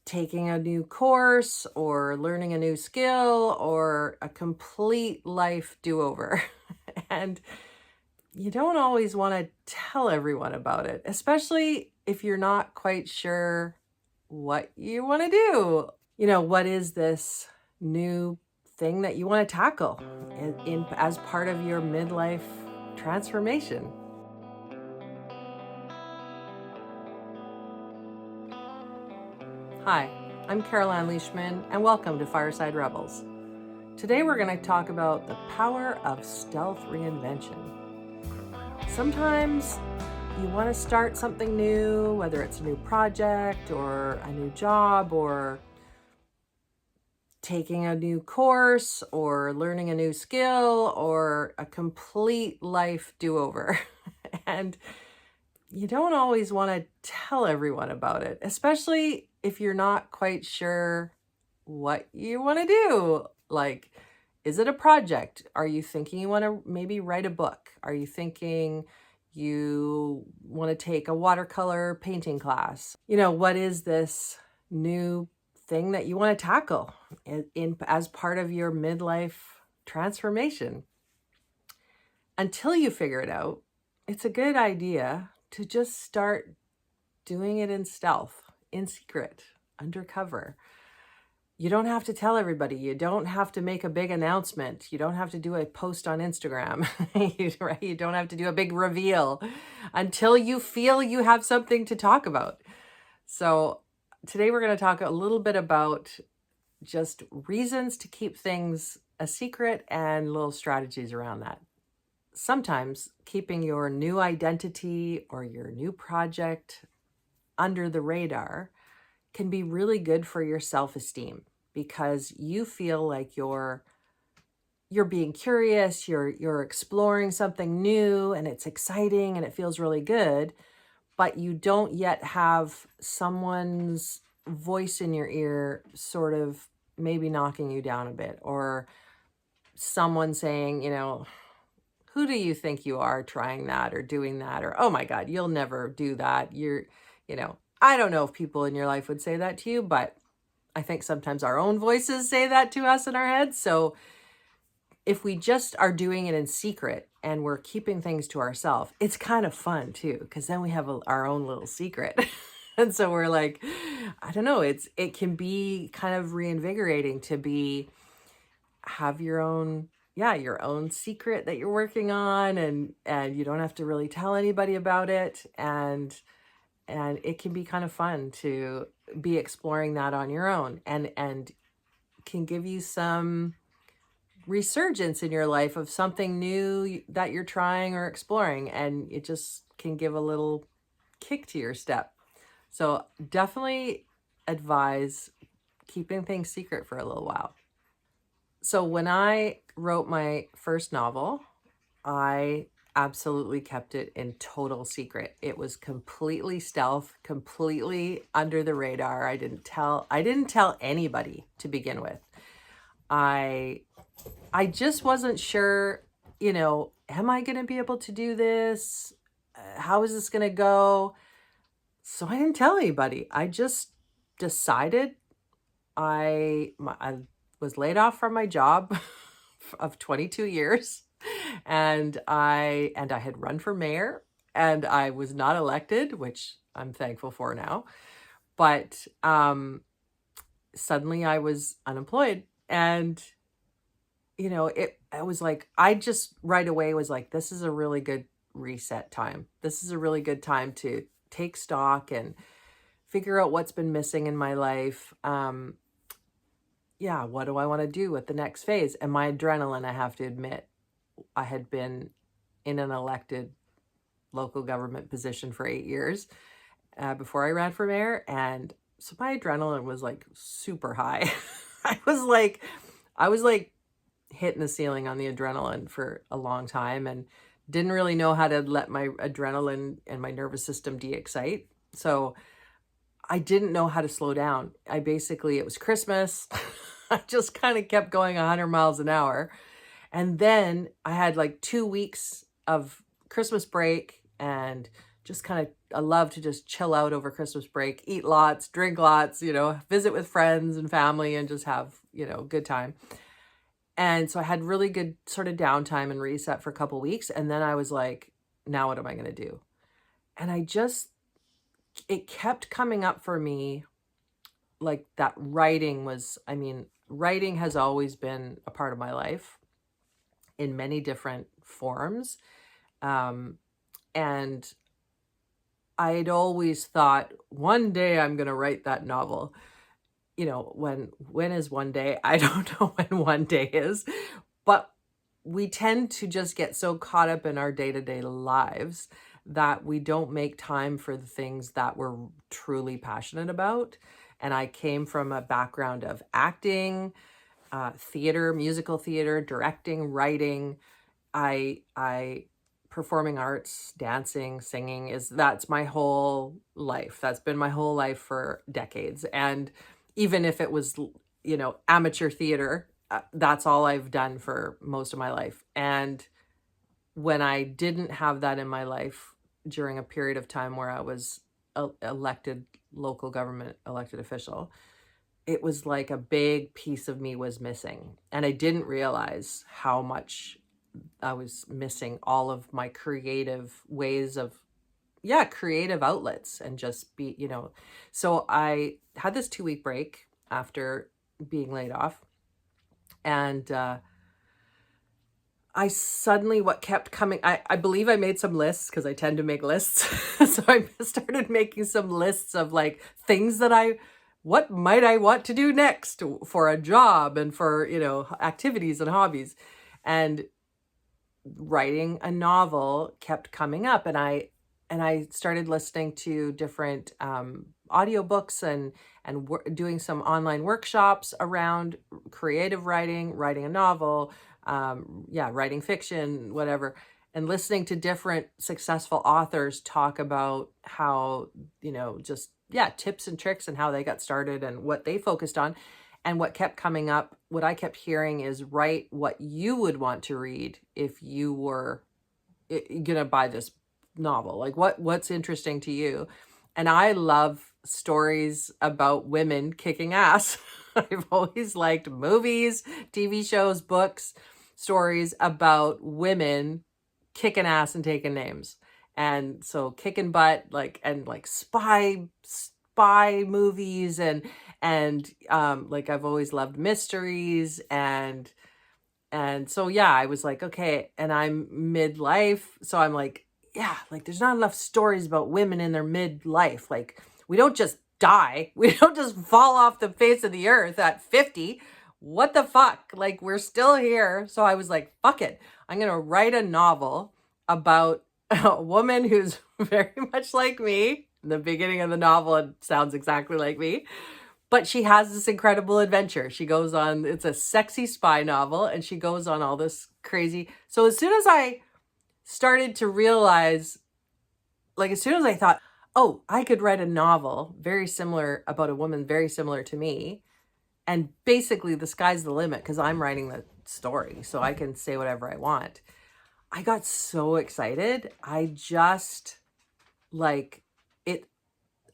taking a new course or learning a new skill or a complete life do-over. And you don't always want to tell everyone about it, especially if you're not quite sure what you want to do. What is this new thing that you want to tackle as part of your midlife transformation? Hi, I'm Caroline Leishman, and welcome to Fireside Rebels. Today we're going to talk about the power of stealth reinvention. Sometimes you want to start something new, whether it's a new project or a new job or taking a new course or learning a new skill or a complete life do-over. And you don't always want to tell everyone about it, especially if you're not quite sure what you want to do. Like, is it a project? Are you thinking you want to maybe write a book? Are you thinking you want to take a watercolor painting class? What is this new thing that you want to tackle as part of your midlife transformation? Until you figure it out, it's a good idea to just start doing it in stealth, in secret, undercover. You don't have to tell everybody. You don't have to make a big announcement. You don't have to do a post on Instagram. You don't have to do a big reveal until you feel you have something to talk about. So today we're going to talk a little bit about just reasons to keep things a secret and little strategies around that. Sometimes keeping your new identity or your new project under the radar can be really good for your self-esteem, because you feel like you're being curious, you're exploring something new and it's exciting and it feels really good, but you don't yet have someone's voice in your ear sort of maybe knocking you down a bit, or someone saying, who do you think you are trying that or doing that? Or, oh my God, you'll never do that. I don't know if people in your life would say that to you, but I think sometimes our own voices say that to us in our heads. So if we just are doing it in secret and we're keeping things to ourselves, it's kind of fun too, because then we have our own little secret. And so we're like, I don't know, it can be kind of reinvigorating to have your own secret that you're working on, and you don't have to really tell anybody about it. And it can be kind of fun to be exploring that on your own, and can give you some resurgence in your life of something new that you're trying or exploring, and it just can give a little kick to your step. So definitely advise keeping things secret for a little while. So when I wrote my first novel, I absolutely kept it in total secret. It was completely stealth, completely under the radar. I didn't tell anybody to begin with. I just wasn't sure, am I going to be able to do this? How is this going to go? So I didn't tell anybody. I just decided I was laid off from my job of 22 years. And I had run for mayor, and I was not elected, which I'm thankful for now. But suddenly I was unemployed, and I was like, I just right away was like, this is a really good reset time. This is a really good time to take stock and figure out what's been missing in my life. What do I want to do with the next phase? And my adrenaline, I have to admit, I had been in an elected local government position for 8 years before I ran for mayor. And so my adrenaline was like super high. I was like hitting the ceiling on the adrenaline for a long time, and didn't really know how to let my adrenaline and my nervous system de-excite. So I didn't know how to slow down. It was Christmas. I just kind of kept going 100 miles an hour. And then I had like 2 weeks of Christmas break and just kind of love to just chill out over Christmas break, eat lots, drink lots, visit with friends and family and just have, good time. And so I had really good sort of downtime and reset for a couple weeks. And then I was like, now what am I going to do? And it kept coming up for me, like that writing has always been a part of my life in many different forms. And I'd always thought one day I'm going to write that novel. When is one day? I don't know when one day is, but we tend to just get so caught up in our day-to-day lives that we don't make time for the things that we're truly passionate about. And I came from a background of acting, theater, musical theater, directing, writing. I performing arts, dancing, singing, that's my whole life. That's been my whole life for decades. And even if it was, amateur theater, that's all I've done for most of my life. And when I didn't have that in my life during a period of time where I was local government elected official, it was like a big piece of me was missing. And I didn't realize how much I was missing all of my creative ways of, creative outlets and just be, So I had this 2-week break after being laid off. And I suddenly, what kept coming, I believe I made some lists because I tend to make lists. So I started making some lists of like things that what might I want to do next for a job and for, activities and hobbies. And writing a novel kept coming up, and I started listening to different audiobooks and doing some online workshops around creative writing a novel, writing fiction, whatever, and listening to different successful authors talk about how, tips and tricks and how they got started and what they focused on. And what kept coming up, what I kept hearing is write what you would want to read if you were going to buy this novel. Like what's interesting to you. And I love stories about women kicking ass. I've always liked movies, TV shows, books, stories about women kicking ass and taking names. And so kicking butt, like spy movies and I've always loved mysteries and so I was like, okay, and I'm midlife, so I'm like, there's not enough stories about women in their midlife. Like, we don't just die, we don't just fall off the face of the earth at 50. What the fuck? Like, we're still here. So I was like, fuck it, I'm gonna write a novel about a woman who's very much like me. In the beginning of the novel, it sounds exactly like me. But she has this incredible adventure. She goes on, it's a sexy spy novel, and she goes on all this crazy. So as soon as I started to realize, as soon as I thought, oh, I could write a novel very similar about a woman very similar to me, and basically the sky's the limit because I'm writing the story, so I can say whatever I want. I got so excited. I just, it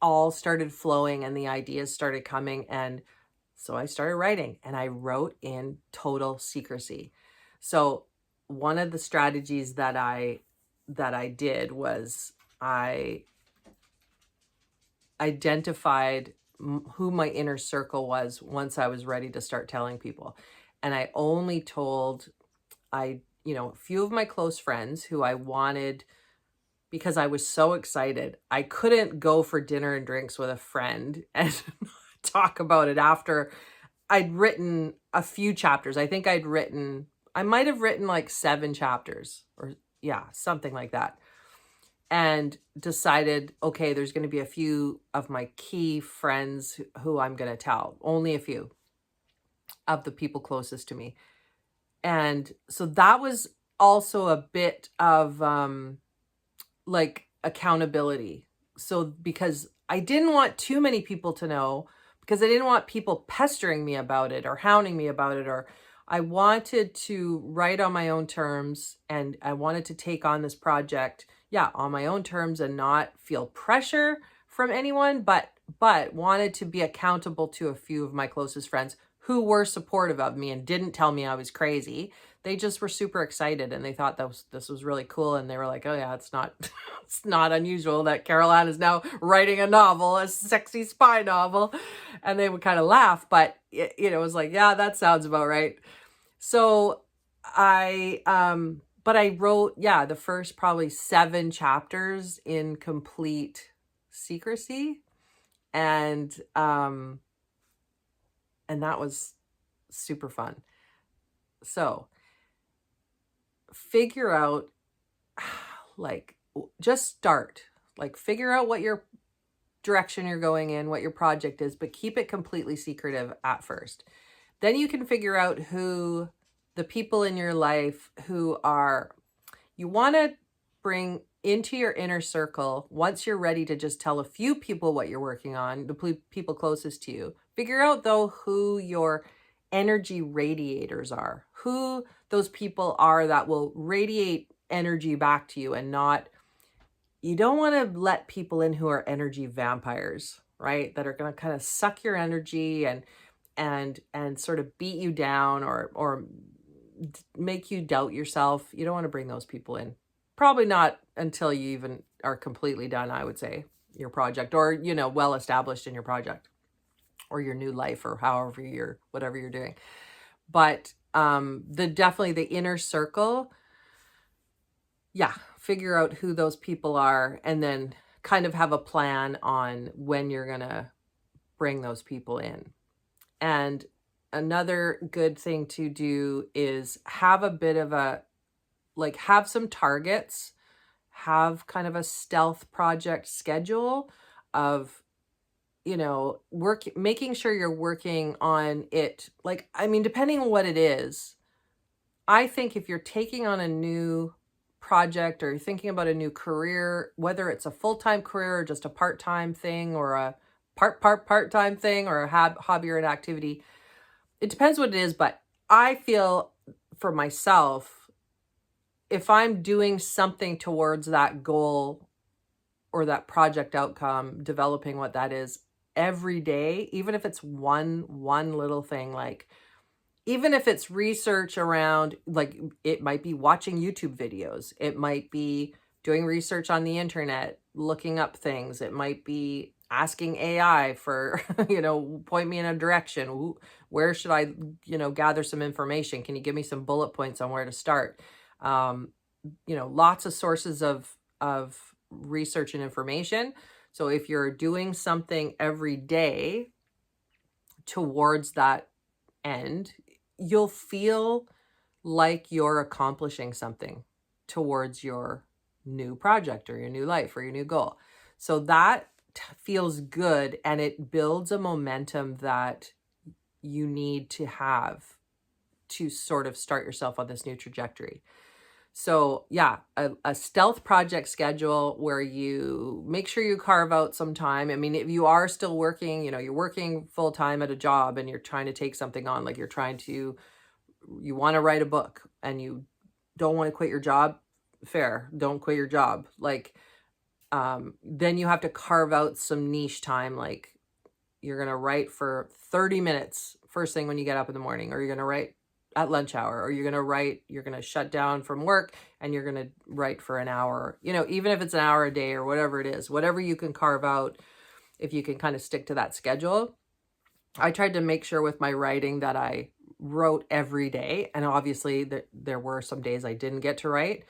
all started flowing and the ideas started coming. And so I started writing, and I wrote in total secrecy. So one of the strategies that I did was I identified who my inner circle was once I was ready to start telling people. And I only told a few of my close friends who I wanted, because I was so excited. I couldn't go for dinner and drinks with a friend and talk about it after I'd written a few chapters. I think I might have written like 7 chapters or something like that. And decided, okay, there's going to be a few of my key friends who I'm going to tell, only a few of the people closest to me. And so that was also a bit of accountability. So because I didn't want too many people to know, because I didn't want people pestering me about it or hounding me about it, or I wanted to write on my own terms, and I wanted to take on this project, yeah, on my own terms and not feel pressure from anyone, but wanted to be accountable to a few of my closest friends who were supportive of me and didn't tell me I was crazy. They just were super excited and they thought this was really cool. And they were like, oh yeah, it's not, it's not unusual that Carol Ann is now writing a novel, a sexy spy novel. And they would kind of laugh, but it was like, yeah, that sounds about right. So but I wrote, yeah, the first probably 7 chapters in complete secrecy. And that was super fun. So figure out, like, just start, like, figure out what your direction you're going in, what your project is, but keep it completely secretive at first. Then you can figure out who the people in your life who you want to bring into your inner circle. Once you're ready to just tell a few people what you're working on, the people closest to you, figure out though who your energy radiators are, who those people are that will radiate energy back to you, and not, you don't want to let people in who are energy vampires, right? That are going to kind of suck your energy and sort of beat you down or make you doubt yourself. You don't want to bring those people in. Probably not until you even are completely done, I would say, your project, or, well established in your project or your new life, or whatever you're doing. But definitely the inner circle, yeah, figure out who those people are and then kind of have a plan on when you're going to bring those people in. And another good thing to do is have a bit of have some targets, have kind of a stealth project schedule of, making sure you're working on it. Like, I mean, depending on what it is, I think if you're taking on a new project or you're thinking about a new career, whether it's a full-time career or just a part-time thing, or a part-time thing, or a hobby or an activity, it depends what it is. But I feel for myself, if I'm doing something towards that goal or that project outcome, developing what that is every day, even if it's one little thing, like, even if it's research around, like, it might be watching YouTube videos, it might be doing research on the internet, looking up things, it might be asking AI for, point me in a direction. Where should I, gather some information? Can you give me some bullet points on where to start? Lots of sources of research and information. So if you're doing something every day towards that end, you'll feel like you're accomplishing something towards your new project or your new life or your new goal. So that feels good, and it builds a momentum that you need to have to sort of start yourself on this new trajectory. So yeah, a stealth project schedule where you make sure you carve out some time. I mean, if you are still working, you're working full time at a job and you're trying to take something on, like you want to write a book and you don't want to quit your job, fair, don't quit your job. Like, then you have to carve out some niche time. Like, you're going to write for 30 minutes first thing when you get up in the morning, or you're going to write at lunch hour, or you're going to shut down from work and you're going to write for an hour, even if it's an hour a day or whatever it is, whatever you can carve out, if you can kind of stick to that schedule. I tried to make sure with my writing that I wrote every day. And obviously there were some days I didn't get to write.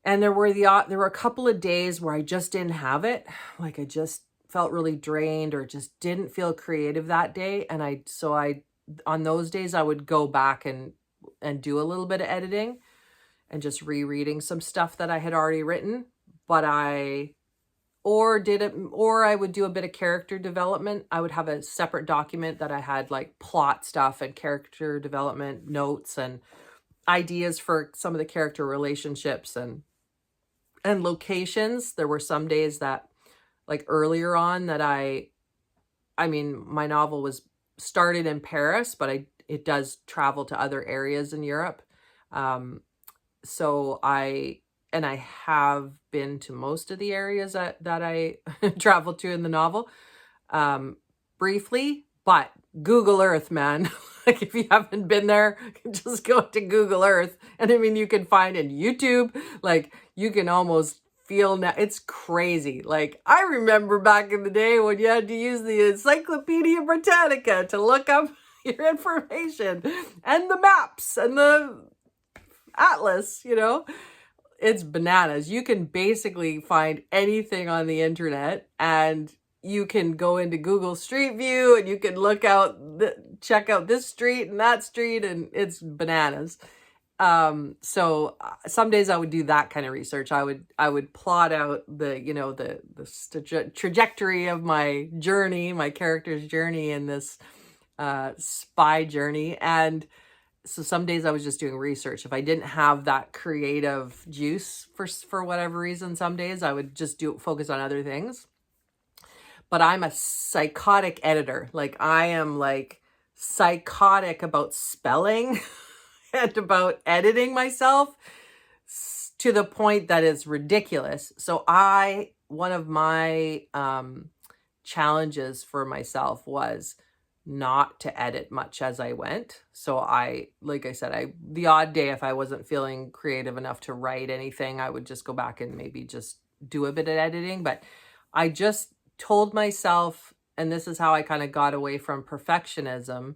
And there were a couple of days where I just didn't have it. Like, I just felt really drained or just didn't feel creative that day. And on those days, I would go back and do a little bit of editing and just rereading some stuff that I had already written. But I would do a bit of character development. I would have a separate document that I had like plot stuff and character development notes and ideas for some of the character relationships and locations. There were some days that, like, earlier on, that I mean, my novel was started in Paris, but it does travel to other areas in Europe. So I and I have been to most of the areas that I traveled to in the novel, briefly, but Google Earth, man. Like if you haven't been there, just go to Google Earth. And I mean, you can find in YouTube, like you can almost feel now. It's crazy. Like I remember back in the day when you had to use the Encyclopedia Britannica to look up your information and the maps and the atlas, you know. It's bananas. You can basically find anything on the internet, and you can go into Google Street View and you can look out, check out this street and that street, and it's bananas. So some days I would do that kind of research. I would plot out the, you know, the trajectory of my journey, my character's journey in this spy journey. And so some days I was just doing research. If I didn't have that creative juice for whatever reason, some days I would just focus on other things. But I'm a psychotic editor. Like I am like psychotic about spelling and about editing myself to the point that is ridiculous. So one of my challenges for myself was not to edit much as I went. So like I said, the odd day, if I wasn't feeling creative enough to write anything, I would just go back and maybe just do a bit of editing. But I just told myself, and this is how I kind of got away from perfectionism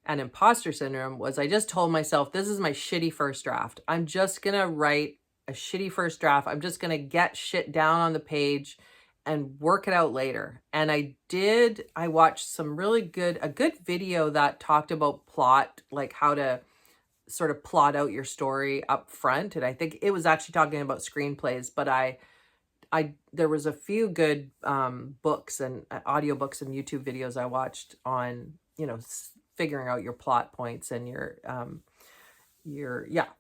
and imposter syndrome, was I just told myself, this is my shitty first draft. I'm just going to write a shitty first draft. I'm just going to get shit down on the page and work it out later. And I watched a good video that talked about plot, like how to sort of plot out your story up front. And I think it was actually talking about screenplays, but there was a few good books and audiobooks and YouTube videos I watched on, you know, figuring out your plot points and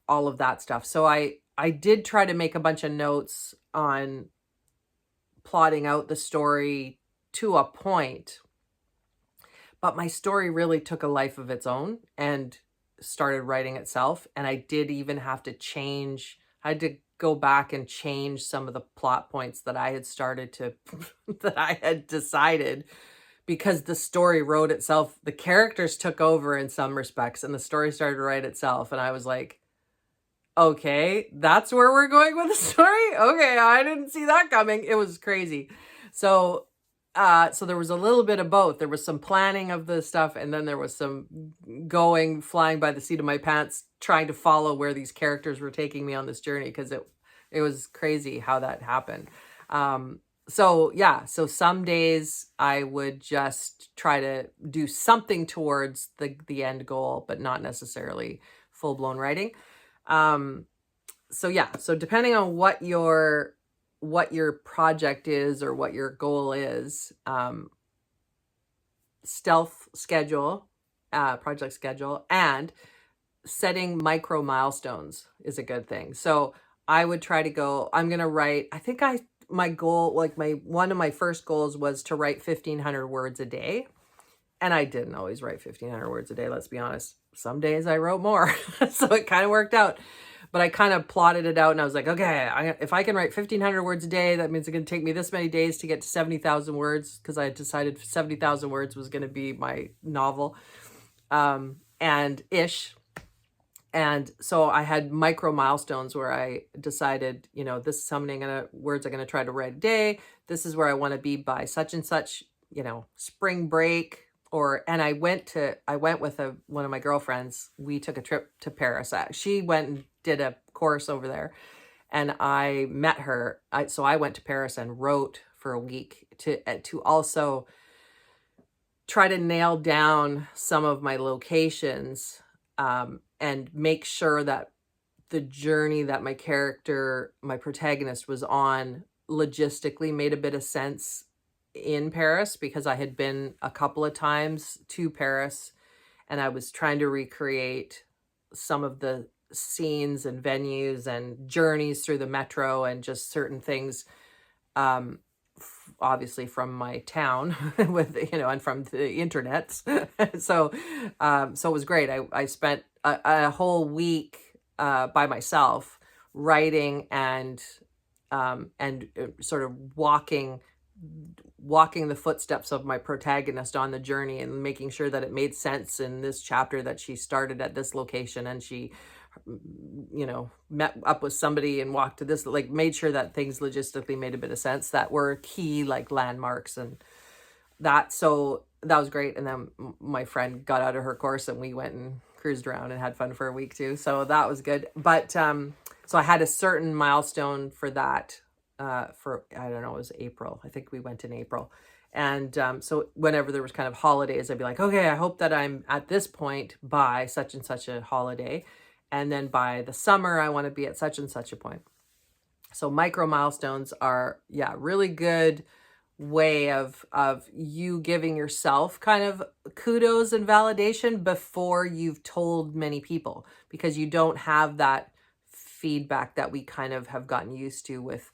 all of that stuff. So I did try to make a bunch of notes on plotting out the story to a point, but my story really took a life of its own and started writing itself. And I did even have to I had to go back and change some of the plot points that I had that I had decided, because the story wrote itself. The characters took over in some respects and the story started to write itself. And I was like, okay, that's where we're going with the story. Okay, I didn't see that coming. It was crazy. So there was a little bit of both. There was some planning of the stuff, and then there was some flying by the seat of my pants, trying to follow where these characters were taking me on this journey, because it was crazy how that happened. So some days I would just try to do something towards the end goal, but not necessarily full-blown writing. So depending on what your project is or what your goal is, stealth schedule, project schedule, and setting micro milestones is a good thing. So I would try to I'm going to write, my goal, like one of my first goals was to write 1,500 words a day. And I didn't always write 1,500 words a day. Let's be honest. Some days I wrote more. So it kind of worked out. But I kind of plotted it out and I was like, okay, if I can write 1,500 words a day, that means it's going to take me this many days to get to 70,000 words, because I had decided 70,000 words was going to be my novel, and ish. And so I had micro milestones where I decided, you know, this is how many words I'm going to try to write a day. This is where I want to be by such and such, you know, spring break. And I went with one of my girlfriends. We took a trip to Paris. She went and did a course over there, and I met her. So I went to Paris and wrote for a week to also try to nail down some of my locations, and make sure that the journey that my protagonist was on logistically made a bit of sense in Paris, because I had been a couple of times to Paris and I was trying to recreate some of the scenes and venues and journeys through the metro and just certain things, obviously from my town with, you know, and from the internet. So it was great. I spent a whole week by myself writing and sort of walking the footsteps of my protagonist on the journey and making sure that it made sense in this chapter, that she started at this location and she, you know, met up with somebody and walked to this, like made sure that things logistically made a bit of sense that were key, like landmarks and that. So that was great. And then my friend got out of her course and we went and cruised around and had fun for a week too. So that was good. But so I had a certain milestone for that for, I don't know, it was April. I think we went in April. And so whenever there was kind of holidays, I'd be like, okay, I hope that I'm at this point by such and such a holiday. And then by the summer, I want to be at such and such a point. So micro milestones are, yeah, really good way of you giving yourself kind of kudos and validation before you've told many people, because you don't have that feedback that we kind of have gotten used to with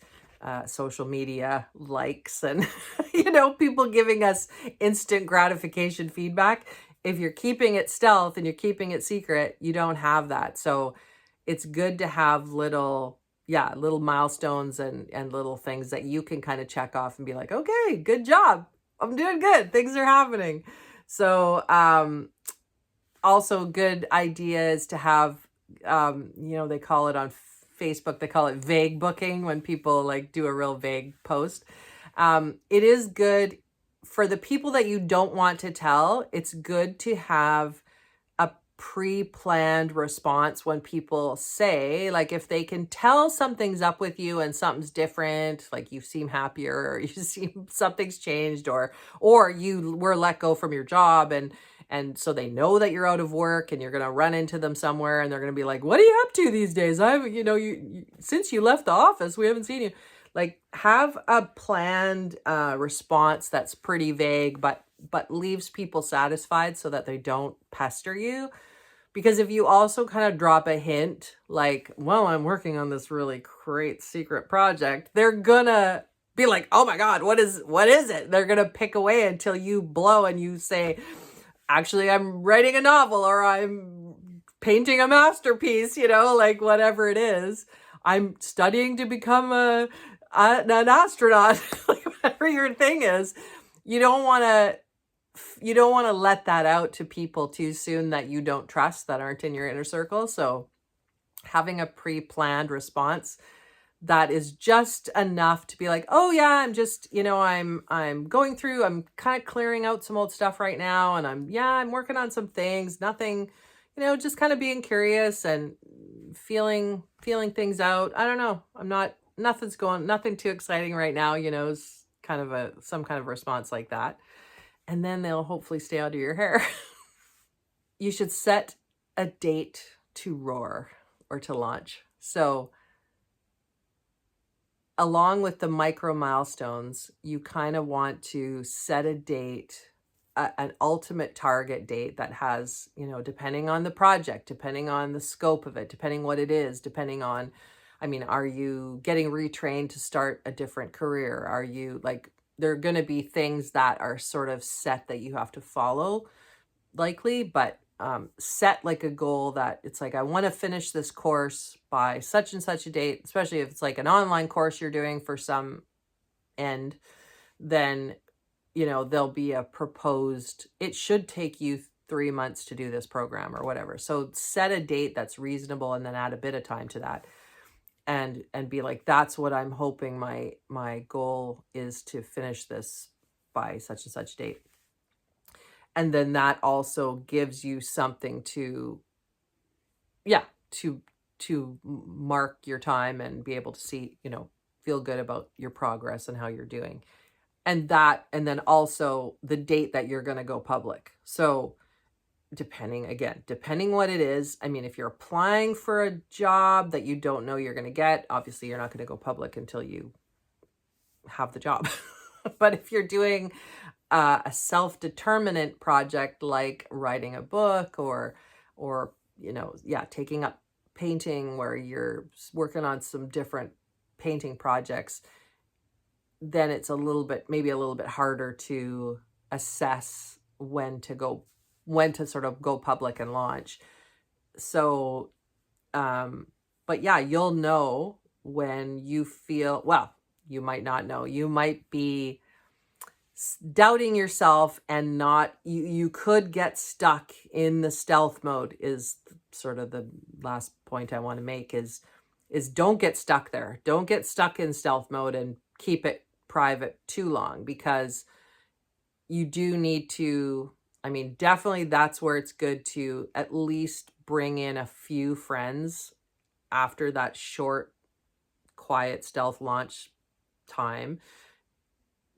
social media likes and you know, people giving us instant gratification feedback. If you're keeping it stealth and you're keeping it secret, you don't have that. So it's good to have little milestones and little things that you can kind of check off and be like, okay, good job. I'm doing good. Things are happening. So also good idea is to have, you know, they call it on Facebook, they call it vague booking when people like do a real vague post. It is good for the people that you don't want to tell. It's good to have a pre-planned response when people say, like, if they can tell something's up with you and something's different, like you seem happier or you seem something's changed, or you were let go from your job and so they know that you're out of work and you're going to run into them somewhere and they're going to be like, what are you up to these days? You know, since you left the office, we haven't seen you. Like, have a planned response that's pretty vague, but leaves people satisfied so that they don't pester you. Because if you also kind of drop a hint, like, well, I'm working on this really great secret project, they're gonna be like, oh my God, what is it? They're gonna pick away until you blow and you say, actually, I'm writing a novel or I'm painting a masterpiece, you know, like whatever it is. I'm studying to become an astronaut, like whatever your thing is. You don't want to let that out to people too soon that you don't trust, that aren't in your inner circle. So having a pre-planned response that is just enough to be like, oh yeah, I'm just, you know, I'm kind of clearing out some old stuff right now. And I'm working on some things, nothing, you know, just kind of being curious and feeling things out. I don't know. Nothing too exciting right now, you know, is kind of some kind of response like that. And then they'll hopefully stay out of your hair. You should set a date to roar or to launch. So along with the micro milestones, you kind of want to set a date, an ultimate target date that has, you know, depending on the project, depending on the scope of it, depending what it is, depending on, I mean, are you getting retrained to start a different career? Are you like, there are going to be things that are sort of set that you have to follow likely, but set like a goal that it's like, I want to finish this course by such and such a date, especially if it's like an online course you're doing for some end, then, you know, there'll be a proposed, it should take you 3 months to do this program or whatever. So set a date that's reasonable and then add a bit of time to that. And be like, that's what I'm hoping my goal is, to finish this by such and such date. And then that also gives you something to mark your time and be able to see, you know, feel good about your progress and how you're doing. And then also the date that you're going to go public. So depending what it is. I mean, if you're applying for a job that you don't know you're going to get, obviously you're not going to go public until you have the job. But if you're doing a self-determinant project like writing a book or, you know, taking up painting where you're working on some different painting projects, then it's maybe a little bit harder to assess when to sort of go public and launch. So But yeah, you'll know when you feel, well, you might not know. You might be doubting yourself and not, you could get stuck in the stealth mode is sort of the last point I want to make is don't get stuck there. Don't get stuck in stealth mode and keep it private too long, because you do need to, I mean, definitely that's where it's good to at least bring in a few friends after that short, quiet stealth launch time.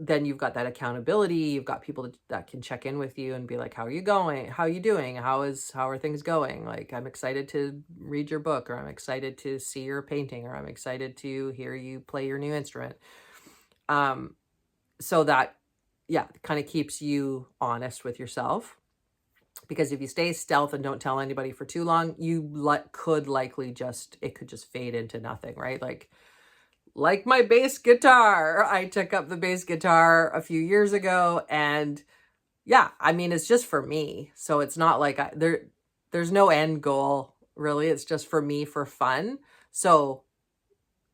Then you've got that accountability. You've got people that can check in with you and be like, how are you going? How are you doing? How are things going? Like, I'm excited to read your book, or I'm excited to see your painting, or I'm excited to hear you play your new instrument. So that, yeah, kind of keeps you honest with yourself. Because if you stay stealth and don't tell anybody for too long, you could likely it could just fade into nothing, right? Like my bass guitar. I took up the bass guitar a few years ago, and yeah, I mean, it's just for me. So it's not like there's no end goal, really. It's just for me, for fun. So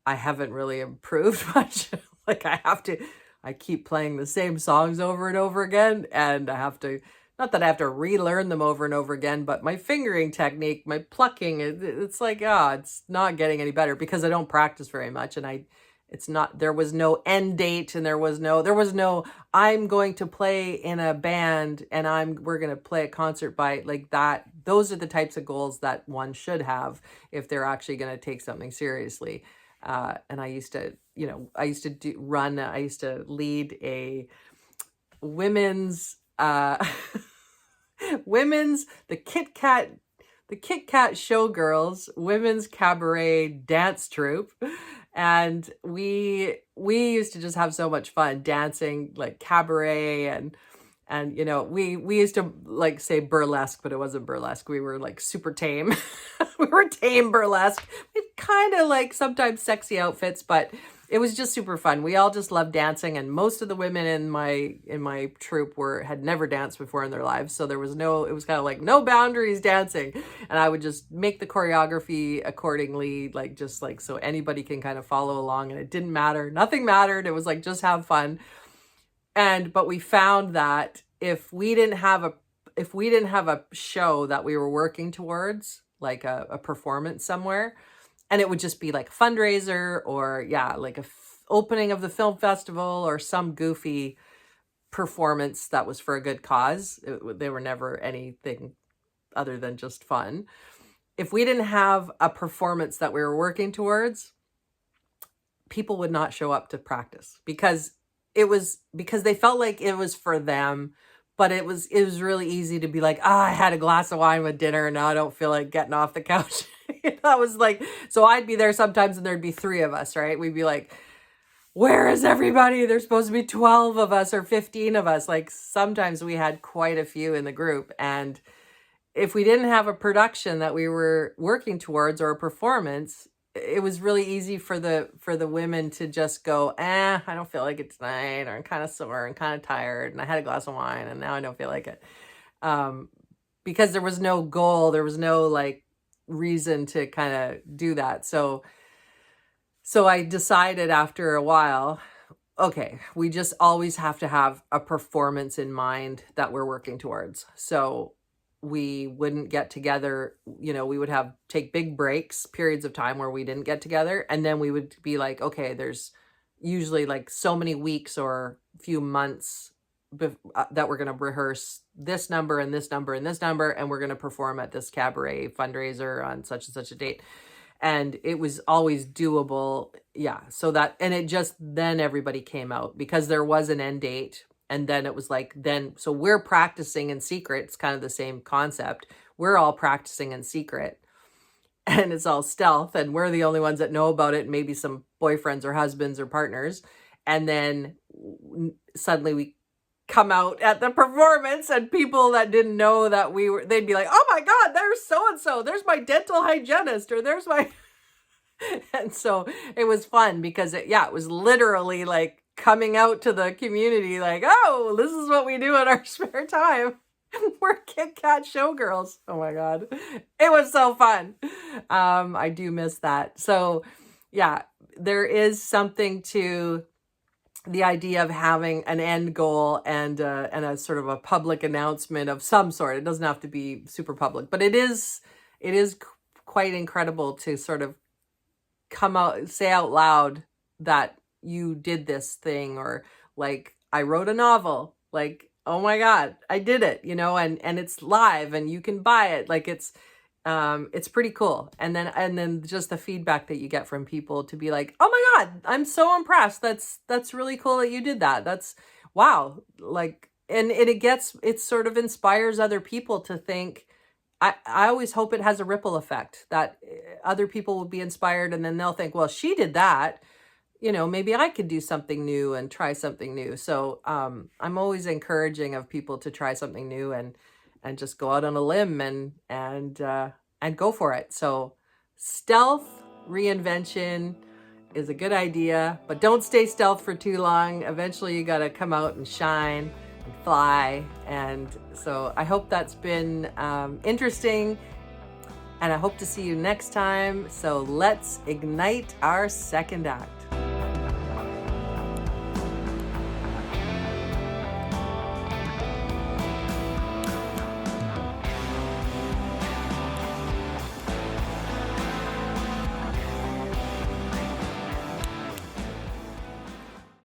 I haven't really improved much. Like I keep playing the same songs over and over again, and I have to, not that I have to relearn them over and over again, but my fingering technique, my plucking, it's like, it's not getting any better because I don't practice very much. And there was no end date, and there was no, I'm going to play in a band and we're going to play a concert by like that. Those are the types of goals that one should have if they're actually going to take something seriously. And I used to lead a women's, the Kit Kat Showgirlz women's cabaret dance troupe. And we used to just have so much fun dancing, like cabaret, and we used to like say burlesque, but it wasn't burlesque. We were like super tame. We were tame burlesque. We kind of like sometimes sexy outfits, but it was just super fun. We all just loved dancing, and most of the women in my troupe had never danced before in their lives. So it was kind of like no boundaries dancing. And I would just make the choreography accordingly, like just like so anybody can kind of follow along, and it didn't matter. Nothing mattered. It was like just have fun. But we found that if we didn't have a show that we were working towards, like a performance somewhere, and it would just be like a fundraiser or like opening of the film festival or some goofy performance that was for a good cause. They were never anything other than just fun. If we didn't have a performance that we were working towards, people would not show up to practice because they felt like it was for them. But it was really easy to be like, I had a glass of wine with dinner and now I don't feel like getting off the couch. That was like, so I'd be there sometimes and there'd be 3 of us, right? We'd be like, where is everybody? There's supposed to be 12 of us or 15 of us. Like sometimes we had quite a few in the group. And if we didn't have a production that we were working towards or a performance, it was really easy for the women to just go, I don't feel like it tonight, or I'm kind of sore and kind of tired, and I had a glass of wine and now I don't feel like it. Because there was no goal, there was no like reason to kind of do that. So I decided after a while, okay, we just always have to have a performance in mind that we're working towards. So we wouldn't get together, we would take big breaks, periods of time where we didn't get together. And then we would be like, okay, there's usually like so many weeks or few months that we're going to rehearse this number and this number and this number. And we're going to perform at this cabaret fundraiser on such and such a date. And it was always doable. Yeah. Then everybody came out because there was an end date. And then it was like, so we're practicing in secret. It's kind of the same concept. We're all practicing in secret and it's all stealth. And we're the only ones that know about it. Maybe some boyfriends or husbands or partners. And then suddenly we come out at the performance and people that didn't know that they'd be like, oh my God, there's so-and-so. There's my dental hygienist, or there's my, and so it was fun because it was literally like coming out to the community like, oh, this is what we do in our spare time. We're Kit Kat Showgirlz. Oh my God. It was so fun. I do miss that. So yeah, there is something to the idea of having an end goal and a sort of a public announcement of some sort. It doesn't have to be super public, but it is quite incredible to sort of come out, say out loud that you did this thing, or like, I wrote a novel, like, oh my God, I did it, and it's live and you can buy it. Like, it's pretty cool. And then just the feedback that you get from people to be like, oh my God, I'm so impressed. That's really cool that you did that. That's wow. Like, and it sort of inspires other people to think. I always hope it has a ripple effect, that other people will be inspired, and then they'll think, well, she did that. Maybe I could do something new and try something new. So I'm always encouraging of people to try something new and just go out on a limb and go for it. So stealth reinvention is a good idea, but don't stay stealth for too long. Eventually you got to come out and shine and fly. And so I hope that's been interesting, and I hope to see you next time. So let's ignite our second act.